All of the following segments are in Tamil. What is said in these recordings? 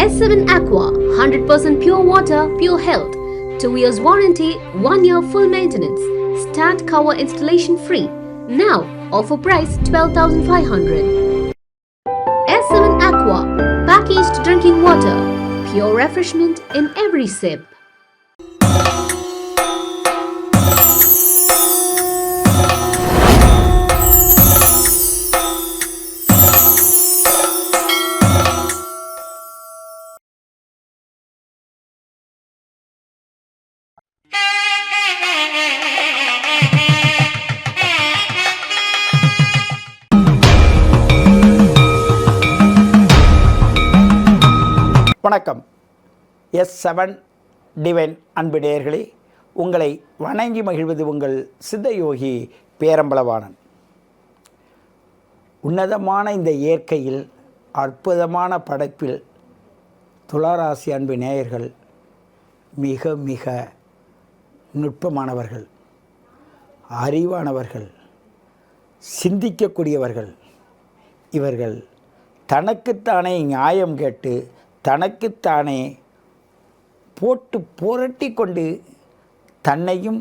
S7 Aqua, 100% pure water, pure health. 2 years warranty, 1 year full maintenance. Start cover installation free. Now, offer price 12,500. S7 Aqua, packaged drinking water. Pure refreshment in every sip. வணக்கம். S7 டிவைன் அன்பு நேயர்களே, உங்களை வணங்கி மகிழ்வது உங்கள் சித்தயோகி பேரம்பலவாணன். உன்னதமான இந்த இயற்கையில் அற்புதமான படைப்பில் துளாராசி அன்பு நேயர்கள் மிக மிக நுட்பமானவர்கள், அறிவானவர்கள், சிந்திக்கக்கூடியவர்கள். இவர்கள் தனக்குத்தானே நியாயம் கேட்டு தனக்குத்தானே போட்டு புரட்டி கொண்டு தன்னையும்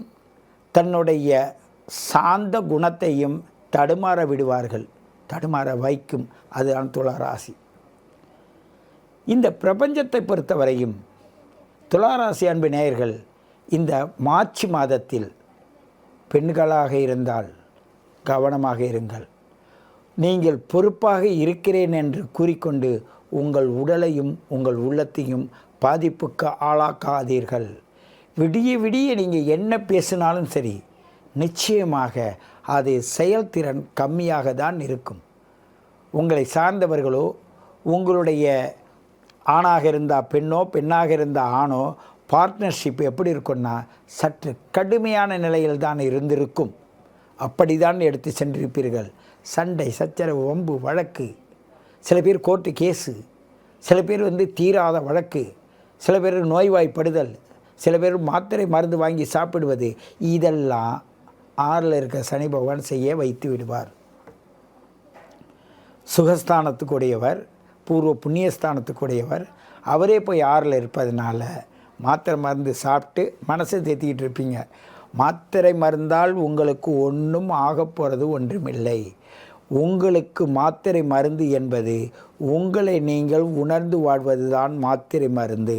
தன்னுடைய சாந்த குணத்தையும் தடுமாற விடுவார்கள், தடுமாற வைக்கும். அதுதான் துளாராசி. இந்த பிரபஞ்சத்தை பொறுத்தவரையும் துளாராசி அன்பு நேயர்கள் இந்த மார்ச் மாதத்தில் பெண்களாக இருந்தால் கவனமாக இருங்கள். நீங்கள் பொறுப்பாக இருக்கிறேன் என்று கூறிக்கொண்டு உங்கள் உடலையும் உங்கள் உள்ளத்தையும் பாதிப்புக்கு ஆளாக்காதீர்கள். விடிய விடிய நீங்கள் என்ன பேசினாலும் சரி, நிச்சயமாக அது செயல்திறன் கம்மியாக தான் இருக்கும். உங்களை சார்ந்தவர்களோ, உங்களுடைய ஆணாக இருந்தால் பெண்ணோ, பெண்ணாக இருந்தால் ஆணோ, பார்ட்னர்ஷிப் எப்படி இருக்குன்னா சற்று கடுமையான நிலையில் தான் இருந்திருக்கும். அப்படி தான் எடுத்து சென்றிருப்பீர்கள். சண்டை, சச்சரவு, வம்பு, வழக்கு, சில பேர் கோர்ட்டு கேஸு, சில பேர் தீராத வழக்கு, சில பேர் நோய்வாய்ப்படுதல், சில பேர் மாத்திரை மருந்து வாங்கி சாப்பிடுவது. இதெல்லாம் 6ல் இருக்க சனி பகவான் செய்ய வைத்து விடுவார். சுகஸ்தானத்துக்குடையவர், பூர்வ புண்ணியஸ்தானத்துக்குடையவர், அவரே போய் 6ல் இருப்பதனால மாத்திரை மருந்து சாப்பிட்டு மனசை தேத்திக்கிட்டு இருப்பீங்க. மாத்திரை மருந்தால் உங்களுக்கு ஒன்றும் ஆக போகிறது ஒன்றுமில்லை. உங்களுக்கு மாத்திரை மருந்து என்பது உங்களை நீங்கள் உணர்ந்து வாழ்வது தான் மாத்திரை மருந்து.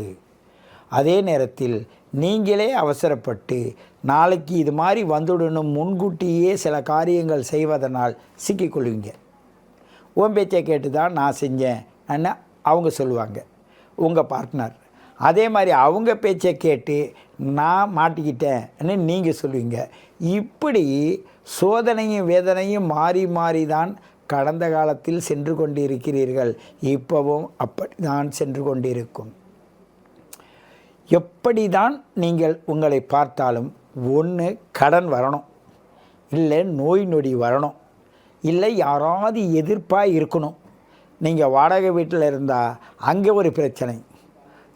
அதே நேரத்தில் நீங்களே அவசரப்பட்டு நாளைக்கு இது மாதிரி வந்துடணும் முன்கூட்டியே சில காரியங்கள் செய்வதனால் சிக்கிக்கொள்வீங்க. உன் பேச்சை கேட்டு தான் நான் செஞ்சேன் அவங்க சொல்லுவாங்க, உங்கள் பார்ட்னர். அதே மாதிரி அவங்க பேச்சை கேட்டு நான் மாட்டிக்கிட்டேன்னு நீங்கள் சொல்லுவீங்க. இப்படி சோதனையும் வேதனையும் மாறி மாறி தான் கடந்த காலத்தில் சென்று கொண்டிருக்கிறீர்கள். இப்போவும் அப்படி தான் சென்று கொண்டிருக்கும். எப்படி தான் நீங்கள் உங்களை பார்த்தாலும் ஒன்று கடன் வரணும், இல்லை நோய் நொடி வரணும், இல்லை யாராவது எதிர்ப்பாக இருக்கணும். நீங்கள் வாடகை வீட்டில் இருந்தால் அங்கே ஒரு பிரச்சனை.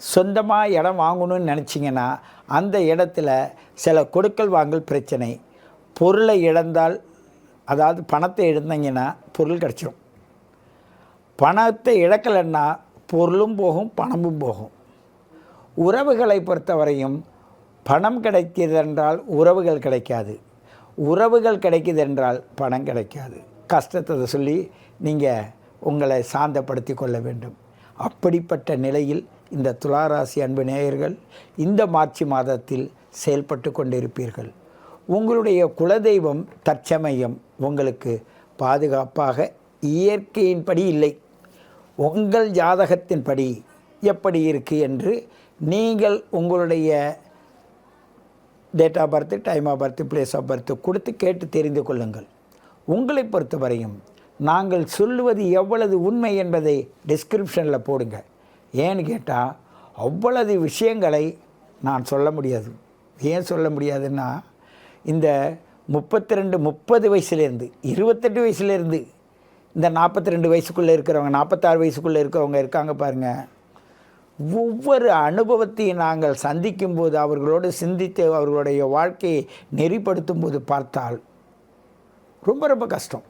சொந்தமாக இடம் வாங்கணும்னு நினச்சிங்கன்னா அந்த இடத்துல சில கொடுக்கல் வாங்கல் பிரச்சனை. பொருளை இழந்தால், அதாவது பணத்தை இழந்தீங்கன்னா பொருள் கிடச்சிடும். பணத்தை இழக்கலைன்னா பொருளும் போகும், பணமும் போகும். உறவுகளை பொறுத்தவரையும் பணம் கிடைக்கிறதென்றால் உறவுகள் கிடைக்காது, உறவுகள் கிடைக்குதென்றால் பணம் கிடைக்காது. கஷ்டத்தை சொல்லி நீங்கள் உங்களை சாந்தப்படுத்தி கொள்ள வேண்டும். அப்படிப்பட்ட நிலையில் இந்த துளாராசி அன்பு நேயர்கள் இந்த மார்ச் மாதத்தில் செயல்பட்டு கொண்டிருப்பீர்கள். உங்களுடைய குலதெய்வம் தற்சமயம் உங்களுக்கு பாதுகாப்பாக இயற்கையின்படி இல்லை, உங்கள் ஜாதகத்தின்படி எப்படி இருக்குது என்று நீங்கள் உங்களுடைய date of birth, time of birth, place of birth கொடுத்து கேட்டு தெரிந்து கொள்ளுங்கள். உங்களை பொறுத்தவரையும் நாங்கள் சொல்லுவது எவ்வளவு உண்மை என்பதை டிஸ்கிரிப்ஷனில் போடுங்க. ஏன்னு கேட்டால் அவ்வளவு விஷயங்களை நான் சொல்ல முடியாது. ஏன் சொல்ல முடியாதுன்னா, இந்த 32 30 வயசுலேருந்து 28 வயசுலேருந்து இந்த 42 வயசுக்குள்ளே இருக்கிறவங்க, 46 வயசுக்குள்ளே இருக்கிறவங்க இருக்காங்க பாருங்கள். ஒவ்வொரு அனுபவத்தையும் நாங்கள் சந்திக்கும்போது, அவர்களோடு சிந்தித்து அவர்களுடைய வாழ்க்கையை நெறிப்படுத்தும் போது பார்த்தால் ரொம்ப ரொம்ப கஷ்டம்.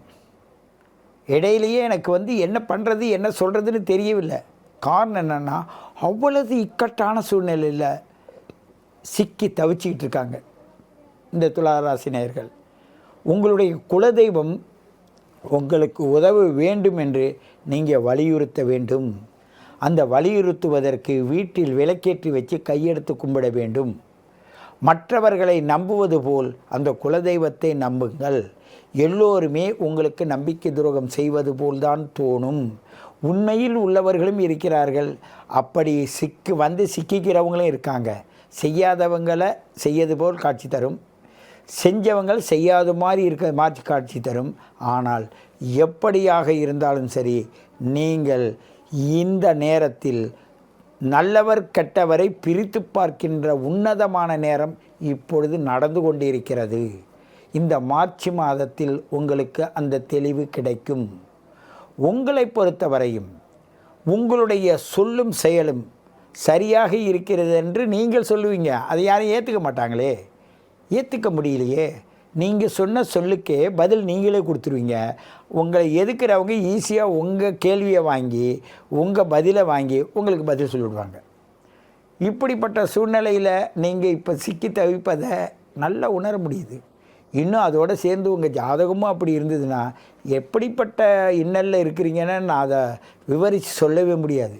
இடையிலேயே எனக்கு என்ன பண்ணுறது என்ன சொல்கிறதுன்னு தெரியவில்லை. காரணம் என்னென்னா, அவ்வளவு இக்கட்டான சூழ்நிலையில் சிக்கி தவிச்சிக்கிட்டு இருக்காங்க இந்த துளாராசி நேயர்கள். உங்களுடைய குலதெய்வம் உங்களுக்கு உதவ வேண்டும் என்று நீங்கள் வலியுறுத்த வேண்டும். அந்த வலியுறுத்துவதற்கு வீட்டில் விளக்கேற்றி வச்சு கையெடுத்து கும்பிட வேண்டும். மற்றவர்களை நம்புவது போல் அந்த குலதெய்வத்தை நம்புங்கள். எல்லோருமே உங்களுக்கு நம்பிக்கை துரோகம் செய்வது போல்தான் தோணும். உண்மையில் உள்ளவர்களும் இருக்கிறார்கள், அப்படி சிக்கிக்கிறவங்களும் இருக்காங்க. செய்யாதவங்களை செய்யது போல் காட்சி தரும், செஞ்சவங்கள் செய்யாத மாதிரி மாற்றி காட்சி தரும். ஆனால் எப்படியாக இருந்தாலும் சரி, நீங்கள் இந்த நேரத்தில் நல்லவர் கெட்டவரை பிரித்து பார்க்கின்ற உன்னதமான நேரம் இப்பொழுது நடந்து கொண்டிருக்கிறது. இந்த மார்ச் மாதத்தில் உங்களுக்கு அந்த தெளிவு கிடைக்கும். உங்களை பொறுத்தவரையும் உங்களுடைய சொல்லும் செயலும் சரியாக இருக்கிறது என்று நீங்கள் சொல்லுவீங்க. அதை யாரும் ஏற்றுக்க மாட்டாங்களே, ஏற்றுக்க முடியலையே. நீங்கள் சொன்ன சொல்லுக்கே பதில் நீங்களே கொடுத்துருவீங்க. உங்களை எதுக்குறவங்க ஈஸியாக உங்கள் கேள்வியை வாங்கி உங்கள் பதிலை வாங்கி உங்களுக்கு பதில் சொல்லிவிடுவாங்க. இப்படிப்பட்ட சூழ்நிலையில் நீங்கள் இப்போ சிக்கி தவிப்பதை நல்லா உணர முடியுது. இன்னும் அதோடு சேர்ந்து உங்கள் ஜாதகமும் அப்படி இருந்ததுன்னா எப்படிப்பட்ட இன்னலில் இருக்கிறீங்கன்னு நான் அதை விவரித்து சொல்லவே முடியாது.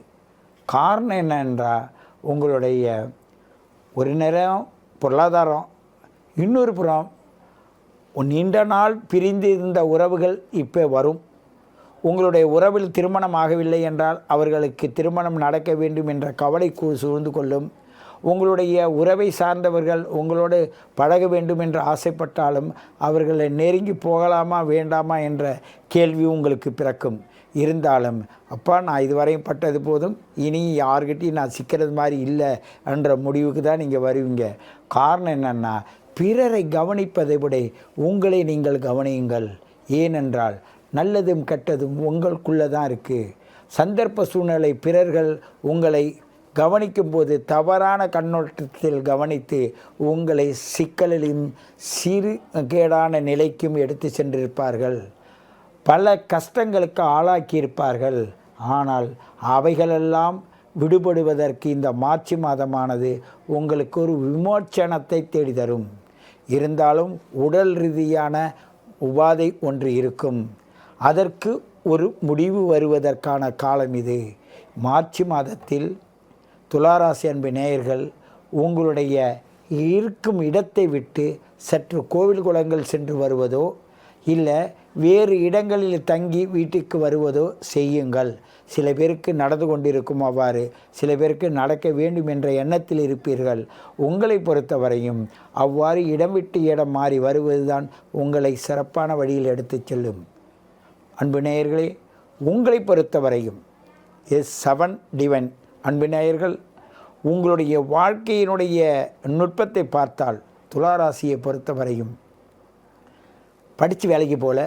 காரணம் என்னென்றால், உங்களுடைய ஒரு நேரம் பொருளாதாரம், இன்னொரு புறம் நீண்ட நாள் பிரிந்து இருந்த உறவுகள் இப்போ வரும். உங்களுடைய உறவில் திருமணம் ஆகவில்லை என்றால் அவர்களுக்கு திருமணம் நடக்க வேண்டும் என்ற கவலை சூழ்ந்து கொள்ளும். உங்களுடைய உறவை சார்ந்தவர்கள் உங்களோடு பழக வேண்டும் என்று ஆசைப்பட்டாலும் அவர்களை நெருங்கி போகலாமா வேண்டாமா என்ற கேள்வி உங்களுக்கு பிறக்கும். இருந்தாலும் அப்பா நான் இதுவரையும் பட்டது போதும், இனி யார்கிட்டையும் நான் சிக்கிறது மாதிரி இல்லை என்ற முடிவுக்கு தான் நீங்கள் வருவீங்க. காரணம் என்னென்னா, பிறரை கவனிப்பதை விட உங்களை நீங்கள் கவனியுங்கள். ஏனென்றால் நல்லதும் கெட்டதும் உங்களுக்குள்ளே தான் இருக்குது. சந்தர்ப்ப சூழ்நிலை பிறர்கள் உங்களை கவனிக்கும்போது தவறான கண்ணோட்டத்தில் கவனித்து உங்களை சிக்கலிலும் சிறு கேடான நிலைக்கும் எடுத்து சென்றிருப்பார்கள். பல கஷ்டங்களுக்கு ஆளாக்கியிருப்பார்கள். ஆனால் அவைகளெல்லாம் விடுபடுவதற்கு இந்த மார்ச் மாதமானது உங்களுக்கு ஒரு விமோச்சனத்தை தேடி தரும். இருந்தாலும் உடல் ரீதியான உபாதை ஒன்று இருக்கும். அதற்கு ஒரு முடிவு வருவதற்கான காலம் இது. மார்ச் மாதத்தில் துளாராசி அன்பு நேயர்கள் உங்களுடைய இருக்கும் இடத்தை விட்டு சற்று கோவில் குளங்கள் சென்று வருவதோ இல்லை வேறு இடங்களில் தங்கி வீட்டுக்கு வருவதோ செய்யுங்கள். சில பேருக்கு நடந்து கொண்டிருக்கும் அவ்வாறு, சில பேருக்கு நடக்க வேண்டும் என்ற எண்ணத்தில் இருப்பீர்கள். உங்களை பொறுத்தவரையும் அவ்வாறு இடம் விட்டு இடம் மாறி வருவதுதான் உங்களை சிறப்பான வழியில் எடுத்துச் செல்லும். அன்பு நேயர்களே, உங்களை பொறுத்தவரையும் S7 டிவைன் அன்பு நேயர்கள், உங்களுடைய வாழ்க்கையினுடைய நுட்பத்தை பார்த்தால் துளாராசியை பொறுத்தவரையும் படித்து வேலைக்கு போகல,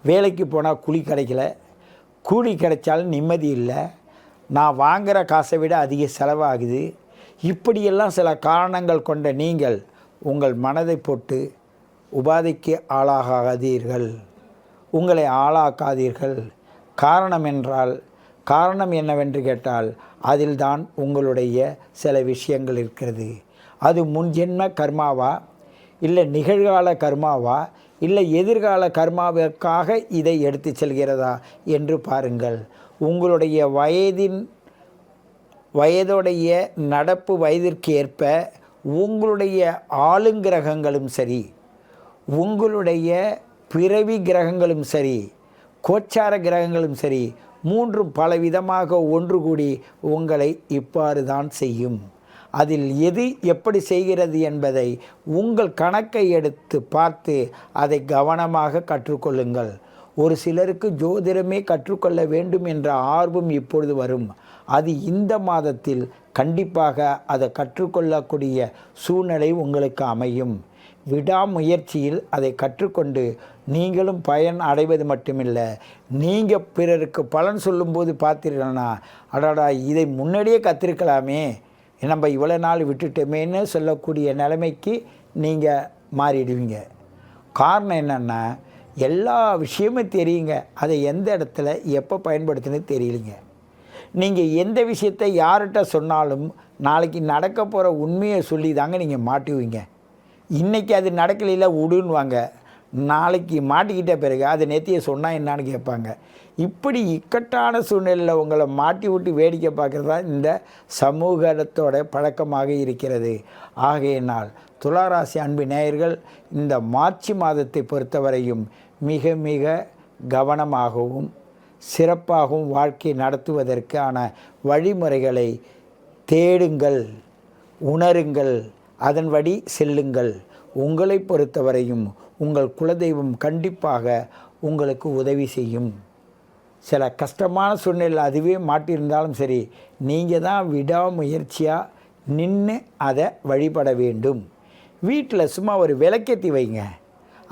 வேலைக்கு போனால் கூலி கிடைக்கல, கூலி கிடைச்சாலும் நிம்மதி இல்லை, நான் வாங்குகிற காசை விட அதிக செலவாகுது, இப்படியெல்லாம் சில காரணங்கள் கொண்ட நீங்கள் உங்கள் மனதை போட்டு உபாதைக்கு ஆளாகாதீர்கள், உங்களை ஆளாக்காதீர்கள். காரணம் என்னவென்று கேட்டால் அதில்தான் உங்களுடைய சில விஷயங்கள் இருக்கிறது. அது முன்ஜென்ம கர்மாவா, இல்லை நிகழ்கால கர்மாவா, இல்லை எதிர்கால கர்மாவிற்காக இதை எடுத்து செல்கிறதா என்று பாருங்கள். உங்களுடைய வயதுடைய நடப்பு வயதிற்கு ஏற்ப உங்களுடைய ஆளுங்கிரகங்களும் சரி, உங்களுடைய பிறவி கிரகங்களும் சரி, கோச்சார கிரகங்களும் சரி, மூன்றும் பலவிதமாக ஒன்று கூடி உங்களை இவ்வாறு தான் செய்யும். அதில் எது எப்படி செய்கிறது என்பதை உங்கள் கணக்கை எடுத்து பார்த்து அதை கவனமாக கற்றுக்கொள்ளுங்கள். ஒரு சிலருக்கு ஜோதிடமே கற்றுக்கொள்ள வேண்டும் என்ற ஆர்வம் இப்பொழுது வரும். அது இந்த மாதத்தில் கண்டிப்பாக அதை கற்றுக்கொள்ளக்கூடிய சூழ்நிலை உங்களுக்கு அமையும். விடாமுயற்சியில் அதை கற்றுக்கொண்டு நீங்களும் பயன் அடைவது மட்டுமில்லை, நீங்கள் பிறருக்கு பலன் சொல்லும்போது பார்த்தீர்கள்னா, அடாடா இதை முன்னாடியே கற்றுக்கலாமே, நம்ம இவ்வளோ நாள் விட்டுட்டோமேன்னு சொல்லக்கூடிய நிலைமைக்கு நீங்கள் மாறிடுவீங்க. காரணம் என்னென்னா, எல்லா விஷயமும் தெரியுங்க, அதை எந்த இடத்துல எப்போ பயன்படுத்துன்னு தெரியலைங்க. நீங்கள் எந்த விஷயத்தை யார்கிட்ட சொன்னாலும் நாளைக்கு நடக்க போகிற உண்மையை சொல்லி தாங்க நீங்கள் மாட்டுவீங்க. இன்றைக்கி அது நடக்கலையில் விடுன்னுவாங்க, நாளைக்கு மாட்டிக்கிட்ட பிறகு அது நேத்தியை சொன்னால் என்னான்னு கேட்பாங்க. இப்படி இக்கட்டான சூழ்நிலையில் உங்களை மாட்டி விட்டு வேடிக்கை பார்க்குறது தான் இந்த சமூகத்தோட பழக்கமாக இருக்கிறது. ஆகையினால் துளாராசி அன்பு நேயர்கள் இந்த மார்ச் மாதத்தை பொறுத்தவரையும் மிக மிக கவனமாகவும் சிறப்பாகவும் வாழ்க்கை நடத்துவதற்கான வழிமுறைகளை தேடுங்கள், உணருங்கள், அதன் வழி செல்லுங்கள். உங்களை பொறுத்தவரையும் உங்கள் குலதெய்வம் கண்டிப்பாக உங்களுக்கு உதவி செய்யும். சில கஷ்டமான சூழ்நிலை அதுவே மாட்டியிருந்தாலும் சரி, நீங்கள் தான் விடாமுயற்சியாக நின்று அதை வழிபட வேண்டும். வீட்டில் சும்மா ஒரு விளக்கேற்றி வைங்க.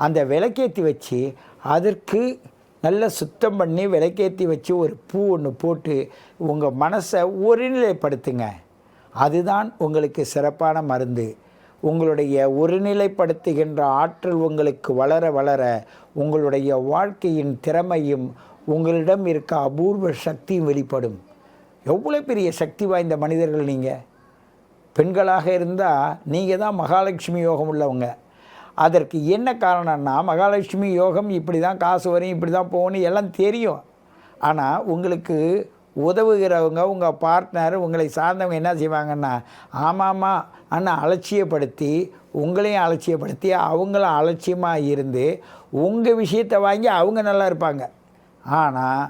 அந்த விளக்கேற்றி வச்சு அதற்கு நல்லா சுத்தம் பண்ணி விளக்கேற்றி வச்சு ஒரு பூ ஒன்று போட்டு உங்கள் மனசை ஒருநிலைப்படுத்துங்க. அதுதான் உங்களுக்கு சிறப்பான மருந்து. உங்களுடைய ஒருநிலைப்படுத்துகின்ற ஆற்றல் உங்களுக்கு வளர வளர உங்களுடைய வாழ்க்கையின் திறமையும் உங்களிடம் இருக்க அபூர்வ சக்தியும் வெளிப்படும். எவ்வளோ பெரிய சக்தி வாய்ந்த மனிதர்கள் நீங்கள். பெண்களாக இருந்தால் நீங்கள் தான் மகாலட்சுமி யோகம் உள்ளவங்க. அதற்கு என்ன காரணம்னா, மகாலட்சுமி யோகம் இப்படி தான் காசு வரும், இப்படி தான் போகணும் எல்லாம் தெரியும். ஆனால் உங்களுக்கு உதவுகிறவங்க உங்கள் பார்ட்னர் உங்களை சார்ந்தவங்க என்ன செய்வாங்கன்னா, ஆமாம்மா ஆனால் அலட்சியப்படுத்தி உங்களையும் அலட்சியப்படுத்தி அவங்களும் அலட்சியமாக இருந்து உங்கள் விஷயத்தை வாங்கி அவங்க நல்லா இருப்பாங்க. ஆனால்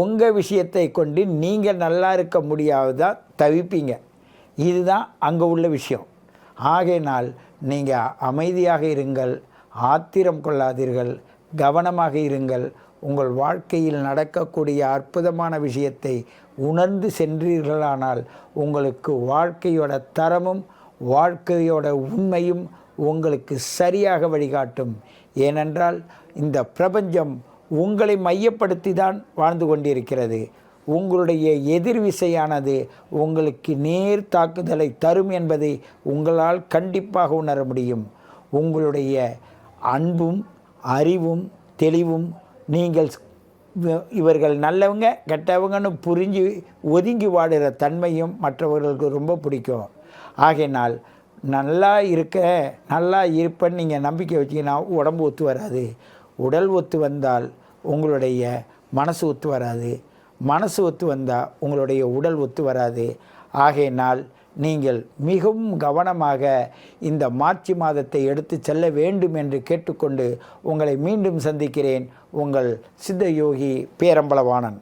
உங்கள் விஷயத்தை கொண்டு நீங்கள் நல்லா இருக்க முடியாததான் தவிப்பீங்க. இதுதான் அங்கே உள்ள விஷயம். ஆகையினால் நீங்கள் அமைதியாக இருங்கள், ஆத்திரம் கொள்ளாதீர்கள், கவனமாக இருங்கள். உங்கள் வாழ்க்கையில் நடக்கக்கூடிய அற்புதமான விஷயத்தை உணர்ந்து சென்றீர்களானால் உங்களுக்கு வாழ்க்கையோட தரமும் வாழ்க்கையோட உண்மையும் உங்களுக்கு சரியாக வழிகாட்டும். ஏனென்றால் இந்த பிரபஞ்சம் உங்களை மையப்படுத்தி தான் வாழ்ந்து கொண்டிருக்கிறது. உங்களுடைய எதிர்விசையானது உங்களுக்கு நேர் தாக்குதலை தரும் என்பதை உங்களால் கண்டிப்பாக உணர முடியும். உங்களுடைய அன்பும் அறிவும் தெளிவும் நீங்கள் இவர்கள் நல்லவங்க கெட்டவங்கன்னு புரிஞ்சு ஒதுங்கி வாடுகிற தன்மையும் மற்றவர்களுக்கு ரொம்ப பிடிக்கும். ஆகையினால் நல்லா இருப்பேன்னு நீங்கள் நம்பிக்கை வச்சிங்கன்னா உடம்பு ஒத்து வராது. உடல் ஒத்து வந்தால் உங்களுடைய மனசு ஒத்து வராது. மனசு ஒத்து வந்தால் உங்களுடைய உடல் ஒத்து வராது. ஆகையினால் நீங்கள் மிகவும் கவனமாக இந்த மார்ச் மாதத்தை எடுத்து செல்ல வேண்டும் என்று கேட்டுக்கொண்டு உங்களை மீண்டும் சந்திக்கிறேன். உங்கள் சித்த யோகி பேரம்பலவாணன்.